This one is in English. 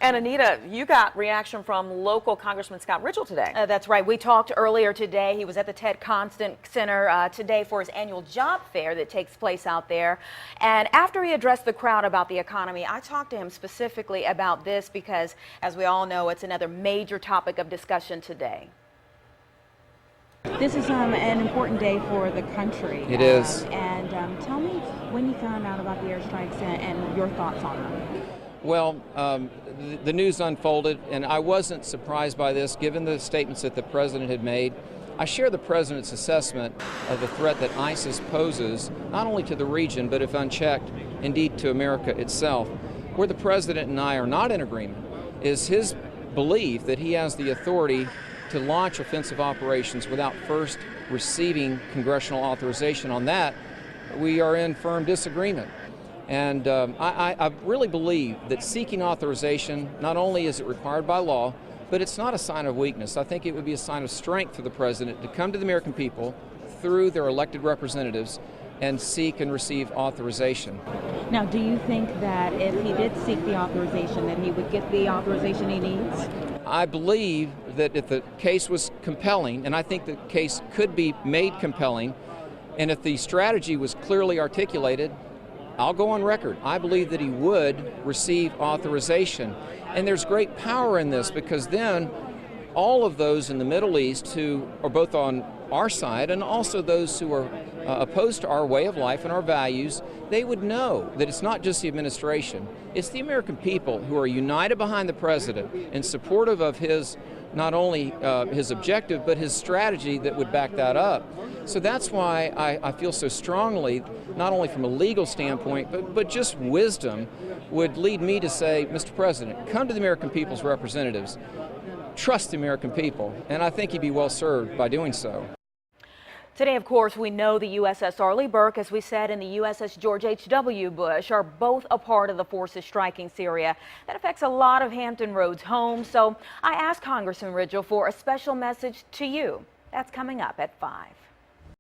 And Anita, you got reaction from local Congressman Scott Rigell today. That's right. We talked earlier today. He was at the Ted Constant Center today for his annual job fair that takes place out there. And after he addressed the crowd about the economy, I talked to him specifically about this because, as we all know, it's another major topic of discussion today. This is an important day for the country. It is. And tell me when you found out about the airstrikes and your thoughts on them. Well, the news unfolded, and I wasn't surprised by this, given the statements that the president had made. I share the president's assessment of the threat that ISIS poses, not only to the region, but if unchecked, indeed to America itself. Where the president and I are not in agreement is his belief that he has the authority to launch offensive operations without first receiving congressional authorization. On that, we are in firm disagreement. And I really believe that seeking authorization, not only is it required by law, but it's not a sign of weakness. I think it would be a sign of strength for the president to come to the American people through their elected representatives and seek and receive authorization. Now, do you think that if he did seek the authorization, that he would get the authorization he needs? I believe that if the case was compelling, and I think the case could be made compelling, and if the strategy was clearly articulated, I'll go on record. I believe that he would receive authorization. And there's great power in this, because then all of those in the Middle East who are both on our side and also those who are opposed to our way of life and our values, they would know that it's not just the administration, it's the American people who are united behind the president and supportive of his, not only his objective, but his strategy that would back that up. So that's why I feel so strongly, not only from a legal standpoint, but just wisdom would lead me to say, Mr. President, come to the American people's representatives, trust the American people, and I think he'd be well served by doing so. Today, of course, we know the USS Arleigh Burke, as we said, and the USS George H.W. Bush are both a part of the forces striking Syria. That affects a lot of Hampton Roads homes. So I asked Congressman Rigell for a special message to you. That's coming up at 5.